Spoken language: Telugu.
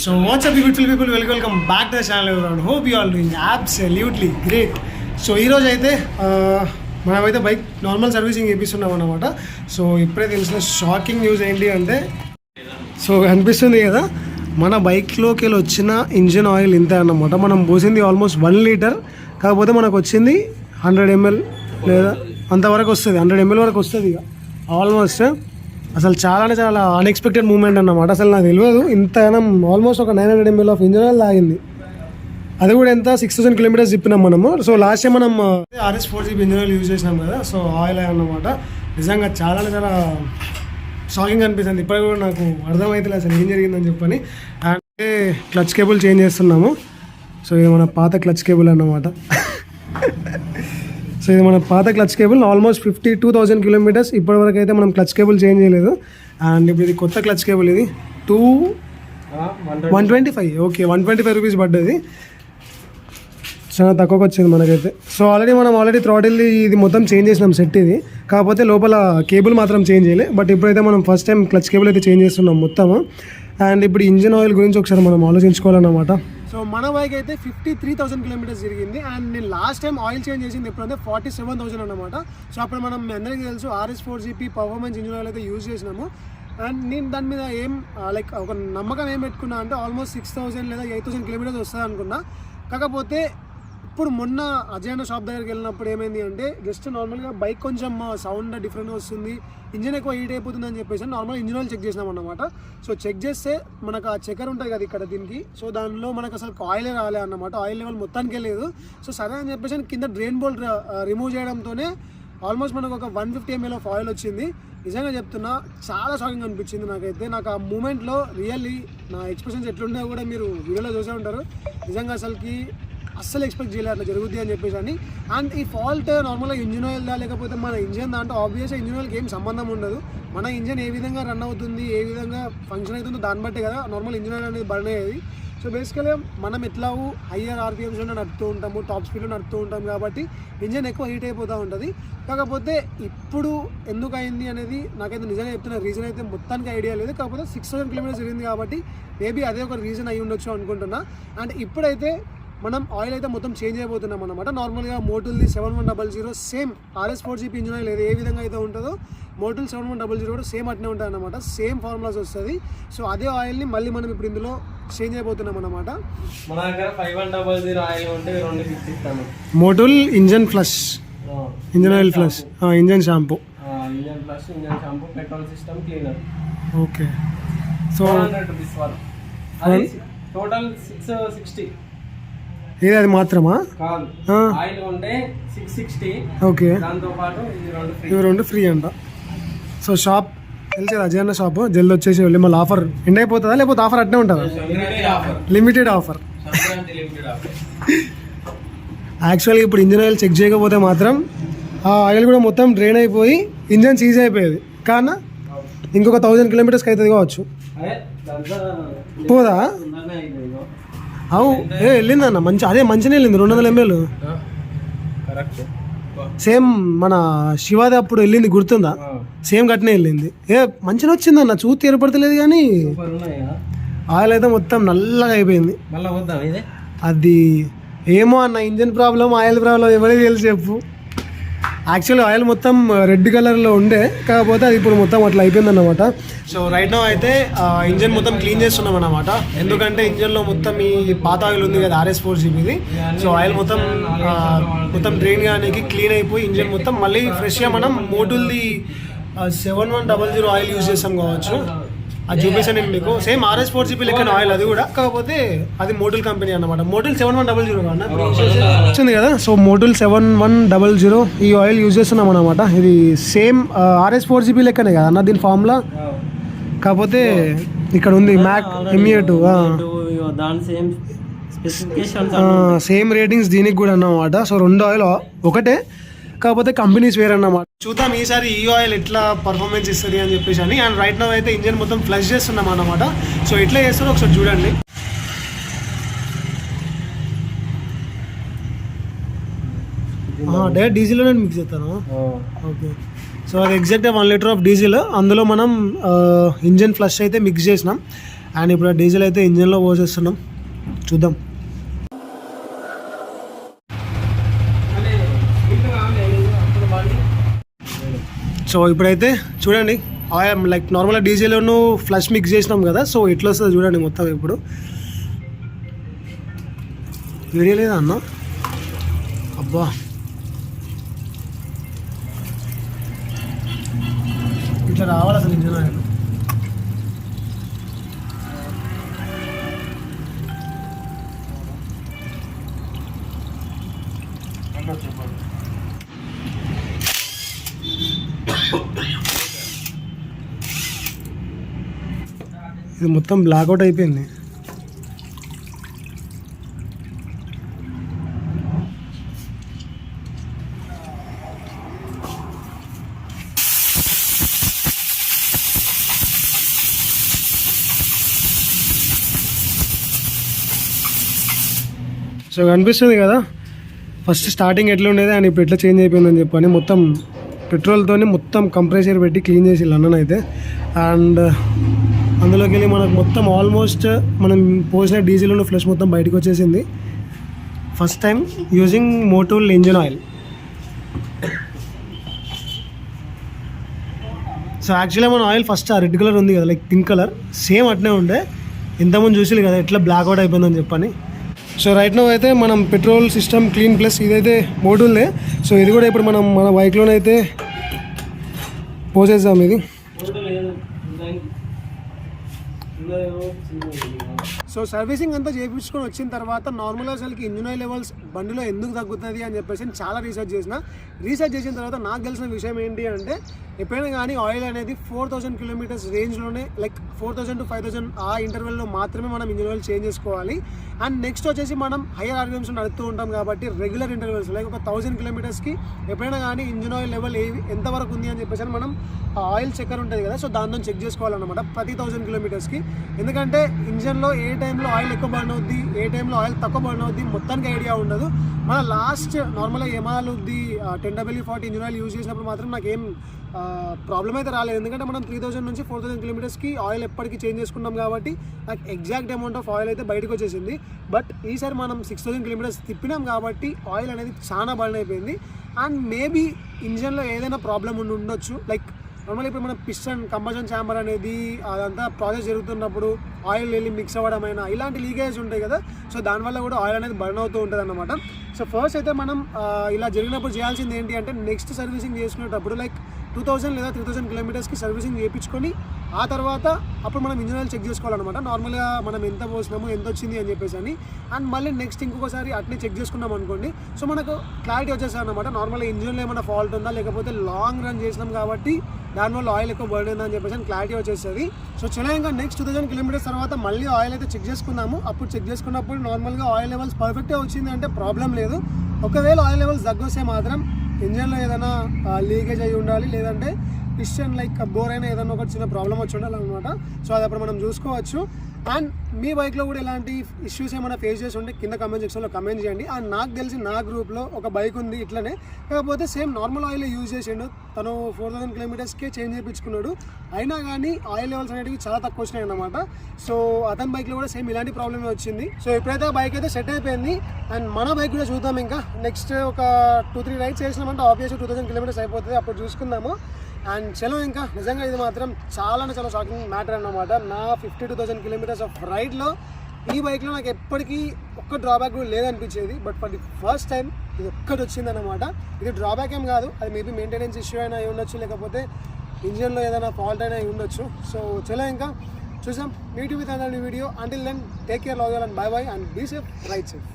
So what's up beautiful people, welcome back to the channel everyone. Hope you all doing absolutely great. So ఈ రోజు అయితే మనమైతే బైక్ నార్మల్ సర్వీసింగ్ చేపిస్తున్నాం అన్నమాట. సో ఇప్పుడే తెలిసిన షాకింగ్ న్యూస్ ఏంటి అంటే, సో అనిపిస్తుంది కదా మన బైక్లోకి వెళ్ళి వచ్చిన ఇంజిన్ ఆయిల్ ఇంతే అన్నమాట. మనం పోసింది ఆల్మోస్ట్ 1 లీటర్, కాకపోతే మనకు వచ్చింది 100 ml లేదా అంతవరకు వస్తుంది, 100 ml వరకు వస్తుంది ఇక ఆల్మోస్ట్. అసలు చాలా అన్ఎక్స్పెక్టెడ్ మూమెంట్ అన్నమాట. అసలు నాకు తెలియదు ఇంత ఆల్మోస్ట్ ఒక 900 ml ఆఫ్ ఇంజిన్ ఆయిల్ తాగింది. అది కూడా ఎంత 6000 kilometers తిప్పినాం మనము. సో లాస్ట్ టైం మనం RS 4GB engine oil use చేసినాం కదా, సో ఆయిల్ అన్నమాట. నిజంగా చాలా షాకింగ్ అనిపిస్తుంది. ఇప్పుడు కూడా నాకు అర్థమవుతుంది అసలు ఏం జరిగిందని చెప్పని. అంటే క్లచ్ కేబుల్ చేంజ్ చేస్తున్నాము. సో ఇది మన పాత క్లచ్ కేబుల్ అన్నమాట. సో ఇది మన పాత క్లచ్ కేబుల్, ఆల్మోస్ట్ 52,000 kilometers ఇప్పటివరకు అయితే మనం క్లచ్ కేబుల్ చేంజ్ చేయలేదు. అండ్ ఇప్పుడు ఇది కొత్త క్లచ్ కేబుల్, ఇది 125 ఓకే 125 రూపీస్ పడ్డది. చాలా తక్కువకి వచ్చింది మనకైతే. సో ఆల్రెడీ థ్రాటిల్ ఇది మొత్తం చేంజ్ చేసినాం సెట్ ఇది, కాకపోతే లోపల కేబుల్ మాత్రం చేంజ్ చేయలే. బట్ ఇప్పుడైతే మనం ఫస్ట్ టైం క్లచ్ కేబుల్ అయితే చేంజ్ చేస్తున్నాం మొత్తము. అండ్ ఇప్పుడు ఇంజిన్ ఆయిల్ గురించి ఒకసారి మనం ఆలోచించుకోవాలన్నమాట. సో మన బైక్ అయితే 53,000 kilometers తిరిగింది. అండ్ నేను లాస్ట్ టైం ఆయిల్ చేంజ్ చేసింది ఎప్పుడంటే 47,000 అనమాట. సో అప్పుడు మనం అందరికీ తెలుసు RS 4GB performance engine oil అయితే యూజ్ చేసినాము. అండ్ నేను దాని మీద లైక్ ఒక నమ్మకం ఏం పెట్టుకున్నా అంటే ఆల్మోస్ట్ 6,000 లేదా 8,000 kilometers వస్తుంది అనుకున్నా. కాకపోతే ఇప్పుడు మొన్న అజయ్ అన్న షాప్ దగ్గరికి వెళ్ళినప్పుడు ఏమైంది అంటే, జస్ట్ నార్మల్గా బైక్ కొంచెం సౌండ్ డిఫరెంట్గా వస్తుంది, ఇంజిన్ ఎక్కువ హీట్ అయిపోతుంది అని చెప్పేసి నార్మల్ ఇంజిన్ ఆయిల్ చెక్ చేసినాం అన్నమాట. సో చెక్ చేస్తే మనకు ఆ చెక్కర్ ఉంటుంది కదా ఇక్కడ దీనికి, సో దానిలో మనకు అసలు ఆయిలే రాలే అన్నమాట. ఆయిల్ లెవెల్ మొత్తానికి లేదు. సో సరే అని చెప్పేసి కింద డ్రైన్ బోల్ట్ రిమూవ్ చేయడంతోనే ఆల్మోస్ట్ మనకు ఒక 150 ml ఆఫ్ ఆయిల్ వచ్చింది. నిజంగా చెప్తున్నా చాలా షాకింగ్ అనిపించింది నాకైతే. నాకు ఆ మూమెంట్లో రియల్లీ నా ఎక్స్ప్రెషన్స్ ఎట్లున్నాయో కూడా మీరు వీడియోలో చూసే ఉంటారు. నిజంగా అస్సలు ఎక్స్పెక్ట్ చేయలేదు అట్లా జరుగుద్ది అని చెప్పేసి అని. అండ్ ఈ ఫాల్ట్ నార్మల్గా ఇంజిన్ ఆయిల్ దా లేకపోతే మన ఇంజిన్ దాంట్లో ఆబ్వియస్గా ఇంజిన్ ఆయిల్కి ఏం సంబంధం ఉండదు. మన ఇంజిన్ ఏ విధంగా రన్ అవుతుంది, ఏ విధంగా ఫంక్షన్ అవుతుందో దాన్ని బట్టే కదా నార్మల్ ఇంజిన్ ఆయిల్ అనేది బర్న్ అయ్యేది. సో బేసికల్గా మనం ఎట్లాగూ హయ్యర్ RPMస్లో నడుపుతూ ఉంటాము, టాప్ స్పీడ్లో నడుపుతూ ఉంటాం కాబట్టి ఇంజిన్ ఎక్కువ హీట్ అయిపోతూ ఉంటుంది. కాకపోతే ఇప్పుడు ఎందుకు అయింది అనేది నాకైతే నిజంగా చెప్తున్న రీజన్ అయితే మొత్తానికి ఐడియా లేదు. కాకపోతే 6,000 kilometers తిరిగింది కాబట్టి మేబీ అదే ఒక రీజన్ అయ్యి ఉండొచ్చు అనుకుంటున్నా. అండ్ ఇప్పుడైతే మనం ఆయిల్ అయితే మొత్తం చేంజ్ అయిపోతున్నాం అనమాట. నార్మల్గా మోటల్ది 7100 same RS 4GB engine oil ఏ విధంగా అయితే ఉంటుందో మోటల్ 7100 కూడా సేమ్ అట్నే ఉంటుంది అనమాట. సేమ్ ఫార్ములాస్ వస్తుంది. సో అదే ఆయిల్ని మళ్ళీ మనం ఇప్పుడు ఇందులో చేంజ్ అయిపోతున్నాం అనమాట. మన దగ్గర 5100 ఆయిల్ ఉంటే 250 ఇస్తాను. Motul engine flush, engine oil flush, engine shampoo, engine flush, engine shampoo, petrol system cleaner. Okay. So 400 rupees అది టోటల్ 660. ఇది అది మాత్రమా? కాదు, ఆయిల్ ఉంటే 660. ఓకే, దాంతో పాటు ఇవి రెండు ఫ్రీ అంట. సో షాప్ తెలిసి అజయ్ అన్న షాప్ జల్ది వచ్చేసి వెళ్ళి మళ్ళీ ఆఫర్ ఎండ్ అయిపోతుందా లేకపోతే ఆఫర్ అట్నే ఉంటుందా? Limited offer. యాక్చువల్గా ఇప్పుడు ఇంజిన్ ఆయిల్ చెక్ చేయకపోతే మాత్రం ఆ ఆయిల్ కూడా మొత్తం డ్రైన్ అయిపోయి ఇంజన్ సీజ్ అయిపోయేది. కానా ఇంకొక 1000 kilometers అవుతుంది కావచ్చు. పోదా? అవు వెళ్ళిందన్న మంచి, అదే మంచిగా వెళ్ళింది 200 ml. సేమ్ మన శివాది అప్పుడు వెళ్ళింది గుర్తుందా? సేమ్ గట్నే వెళ్ళింది. మంచిగా వచ్చిందన్న, చూతి ఏర్పడతలేదు కానీ ఆయిల్ అయితే మొత్తం నల్లగా అయిపోయింది. అది ఏమో అన్న, ఇంజన్ ప్రాబ్లం ఆయిల్ ప్రాబ్లం ఎవరికి తెలిసి చెప్పు. యాక్చువల్లీ ఆయిల్ మొత్తం రెడ్ కలర్లో ఉండే, కాకపోతే అది ఇప్పుడు మొత్తం అట్లా అయిపోయింది అన్నమాట. సో రైట్ నౌ అయితే ఇంజన్ మొత్తం క్లీన్ చేస్తున్నాం అన్నమాట. ఎందుకంటే ఇంజన్లో మొత్తం ఈ పాత ఆయిల్ ఉంది కదా RS 4GBది. సో ఆయిల్ మొత్తం డ్రైన్ కానీ క్లీన్ అయిపోయి ఇంజన్ మొత్తం మళ్ళీ ఫ్రెష్గా మనం మోటల్ది 7100 ఆయిల్ యూజ్ చేస్తాం కావచ్చు. అది చూపిస్తాను నేను మీకు. సేమ్ RS 4GB లెక్కన ఆయిల్ అది కూడా, కాకపోతే అది మోటల్ కంపెనీ అనమాట. మోటల్ 7100 అన్న వచ్చింది కదా. సో మోటల్ 7100 ఈ ఆయిల్ యూజ్ చేస్తున్నాం అనమాట. ఇది సేమ్ RS 4GB లెక్కనే కదా అన్న దీని ఫార్ములా, కాకపోతే ఇక్కడ ఉంది మ్యాక్ MA2 సేమ్ రేటింగ్స్ దీనికి కూడా అన్నమాట. సో రెండు ఆయిల్ ఒకటే, కాకపోతే కంపెనీస్ వేరే అన్నమాట. చూద్దాం ఈసారి ఈ ఆయిల్ ఎట్లా పర్ఫార్మెన్స్ ఇస్తుంది అని చెప్పేసి అని. అండ్ రైట్ నౌ అయితే ఇంజన్ మొత్తం ఫ్లష్ చేస్తున్నాం అన్నమాట. సో ఎట్లా చేస్తారో ఒకసారి చూడండి. డైరెక్ట్ డీజిల్లోనే మిక్స్ చేస్తాను. ఓకే. సో అది ఎగ్జాక్ట్గా 1 లీటర్ ఆఫ్ డీజిల్, అందులో మనం ఇంజన్ ఫ్లష్ అయితే మిక్స్ చేసినాం. అండ్ ఇప్పుడు ఆ డీజిల్ అయితే ఇంజన్లో పోసేస్తున్నాం, చూద్దాం. సో ఇప్పుడైతే చూడండి ఆయిల్ లైక్ నార్మల్గా డీజిల్ను ఫ్లష్ మిక్స్ చేసినాం కదా, సో ఎట్లా వస్తుంది చూడండి మొత్తం. ఇప్పుడు వీడియో లేదా అన్న, అబ్బా ఇట్లా రావాలి అసలు ఇంజన్ ఆయిల్. ఇది మొత్తం బ్లాక్అవుట్ అయిపోయింది. సో కనిపిస్తుంది కదా ఫస్ట్ స్టార్టింగ్ ఎట్లా ఉండేది అండ్ ఇప్పుడు ఎట్లా చేంజ్ అయిపోయిందని చెప్పని, మొత్తం పెట్రోల్తోని మొత్తం కంప్రెసర్ పెట్టి క్లీన్ చేసి అన్నను అయితే. అండ్ అందులోకి వెళ్ళి మనకు మొత్తం ఆల్మోస్ట్ మనం పోసిన డీజిల్ ఉన్న ఫ్లష్ మొత్తం బయటకు వచ్చేసింది. First time using Motul engine oil. So యాక్చువల్గా మన ఆయిల్ ఫస్ట్ ఆ రెడ్ కలర్ ఉంది కదా, లైక్ పింక్ కలర్, సేమ్ అట్నే ఉండే. ఇంతకుముందు చూసి కదా ఎట్లా బ్లాక్అవుట్ అయిపోయిందని చెప్పని. సో రైట్ నో అయితే మనం పెట్రోల్ సిస్టమ్ క్లీన్ ప్లస్ ఇదైతే మోటోల్నే. సో ఇది కూడా ఇప్పుడు మనం మన బైక్లోనైతే పోసేద్దాం. ఇది సో సర్వీసింగ్ అంతా చేయించుకొని వచ్చిన తర్వాత నార్మల్గా అసలుకి ఇంజిన్ ఆయిల్ లెవెల్స్ బండిలో ఎందుకు తగ్గుతుంది అని చెప్పేసి చాలా రీసెర్చ్ చేసిన తర్వాత నాకు తెలిసిన విషయం ఏంటి అంటే, ఎప్పుడైనా కానీ ఆయిల్ అనేది 4000 కిలోమీటర్స్ రేంజ్లోనే, లైక్ 4000 to 5000 ఆ ఇంటర్వెల్లో మాత్రమే మనం ఇంజిన్ ఆయిల్ చేంజ్ చేసుకోవాలి. అండ్ నెక్స్ట్ వచ్చేసి మనం హైయర్ ఆర్పిఎమ్స్ నడుపుతూ ఉంటాం కాబట్టి రెగ్యులర్ ఇంటర్వెల్స్ లైక్ ఒక 1000 కిలోమీటర్స్కి ఎప్పుడైనా కానీ ఇంజిన్ ఆయిల్ లెవెల్ ఎంతవరకు ఉంది అని చెప్పేసి మనం ఆ ఆయిల్ చెక్కర్ ఉంటుంది కదా, సో దాంతో చెక్ చేసుకోవాలన్నమాట ప్రతి 1000 కిలోమీటర్స్కి. ఎందుకంటే ఇంజన్లో ఏ టైంలో ఆయిల్ ఎక్కువ బర్న్ అవుద్ది, ఏ టైంలో ఆయిల్ తక్కువ బర్న్ అవుద్ది మొత్తానికి ఐడియా ఉండదు. మన లాస్ట్ నార్మల్గా యమహాది 10W40 ఇంజిన్ ఆయిల్ యూజ్ చేసినప్పుడు మాత్రం నాకేం ప్రాబ్లం అయితే రాలేదు. ఎందుకంటే మనం 3000 నుంచి 4000 కిలోమీటర్స్కి ఆయిల్ ఎప్పటికీ చేంజ్ చేసుకున్నాం కాబట్టి నాకు ఎగ్జాక్ట్ అమౌంట్ ఆఫ్ ఆయిల్ అయితే బయటకు వచ్చేసింది. బట్ ఈసారి మనం 6000 కిలోమీటర్స్ తిప్పినాం కాబట్టి ఆయిల్ అనేది చాలా బర్న్ అయిపోయింది. అండ్ మేబీ ఇంజన్లో ఏదైనా ప్రాబ్లం ఉండొచ్చు. లైక్ నార్మల్ ఇప్పుడు మన పిస్టన్ కంబషన్ ఛాంబర్ అనేది అదంతా ప్రాసెస్ జరుగుతున్నప్పుడు ఆయిల్ వెళ్ళి మిక్స్ అవ్వడమైనా ఇలాంటి లీకేజ్ ఉంటాయి కదా, సో దానివల్ల కూడా ఆయిల్ అనేది బర్న్ అవుతూ ఉంటుంది అన్నమాట. సో ఫస్ట్ అయితే మనం ఇలా జరిగినప్పుడు చేయాల్సింది ఏంటి అంటే, నెక్స్ట్ సర్వీసింగ్ చేసుకునేటప్పుడు లైక్ 2000 లేదా 3000 కిలోమీటర్స్కి సర్వీసింగ్ చేయించుకొని ఆ తర్వాత అప్పుడు మనం ఇంజిన్ ఆయిల్ చెక్ చేసుకోవాలన్నమాట. నార్మల్గా మనం ఎంత పోసినాము, ఎంత వచ్చింది అని చెప్పేసి అని. అండ్ మళ్ళీ నెక్స్ట్ ఇంకొకసారి అట్నే చెక్ చేసుకున్నాం అనుకోండి, సో మనకు క్లారిటీ వచ్చేస్తుంది అనమాట. నార్మల్గా ఇంజిన్లో ఏమైనా ఫాల్ట్ ఉందా, లేకపోతే లాంగ్ రన్ చేసినాం కాబట్టి దానివల్ల ఆయిల్ ఎక్కువ బర్న్ అయిందా అని చెప్పేసి క్లారిటీ వచ్చేస్తుంది. సో చాలా ఇంకా నెక్స్ట్ 2000 కిలోమీటర్స్ తర్వాత మళ్ళీ ఆయిల్ అయితే చెక్ చేసుకున్నాము. అప్పుడు చెక్ చేసుకున్నప్పుడు నార్మల్గా ఆయిల్ లెవెల్స్ పర్ఫెక్ట్గా వచ్చింది అంటే ప్రాబ్లం లేదు. ఒకవేళ ఆయిల్ లెవెల్స్ తగ్గొస్తే మాత్రం ఇంజన్లో ఏదైనా లీకేజ్ అయ్యి ఉండాలి, లేదంటే పిస్టన్ లైక్ బోర్ అయినా ఏదైనా ఒక చిన్న ప్రాబ్లం వచ్చి ఉండాలన్నమాట. సో అది అప్పుడు మనం చూసుకోవచ్చు. అండ్ మీ బైక్లో కూడా ఇలాంటి ఇష్యూస్ ఏమైనా ఫేస్ చేసి ఉంటే కింద కమెంట్ సెక్షన్లో కమెంట్ చేయండి. అండ్ నాకు తెలిసి నా గ్రూప్లో ఒక బైక్ ఉంది ఇట్లనే, కాకపోతే సేమ్ నార్మల్ ఆయిల్ యూజ్ చేసిండు. తను 4000 కిలోమీటర్స్కే చేంజ్ చేయించుకున్నాడు, అయినా కానీ ఆయిల్ లెవెల్స్ అనేవి చాలా తక్కువ వచ్చినాయి అన్నమాట. సో అతని బైక్లో కూడా సేమ్ ఇలాంటి ప్రాబ్లమే వచ్చింది. సో ఇప్పుడైతే ఆ బైక్ అయితే సెట్ అయిపోయింది. అండ్ మన బైక్ కూడా చూద్దాం. ఇంకా నెక్స్ట్ ఒక 2-3 రైడ్స్ చేసినామంటే ఆబ్వియస్లీ 2000 కిలోమీటర్స్ అయిపోతుంది, అప్పుడు చూసుకుందాము. అండ్ చలో ఇంకా నిజంగా ఇది మాత్రం చాలా షాకింగ్ మ్యాటర్ అన్నమాట. నా 52,000 కిలోమీటర్స్ ఆఫ్ రైడ్లో ఈ బైక్లో నాకు ఎప్పటికీ ఒక్క డ్రాబ్యాక్ కూడా లేదనిపించేది. But for the first time ఇది ఒక్కటి వచ్చిందన్నమాట. ఇది డ్రాబ్యాక్ ఏం కాదు, అది మేబీ మెయింటెనెన్స్ ఇష్యూ అయినా అయి ఉండొచ్చు, లేకపోతే ఇంజిన్లో ఏదైనా ఫాల్ట్ అయినా అయి ఉండొచ్చు. సో చలో ఇంకా చూసాం. Meet with another video. Until then take care, love you all and bye bye and be safe, ride safe.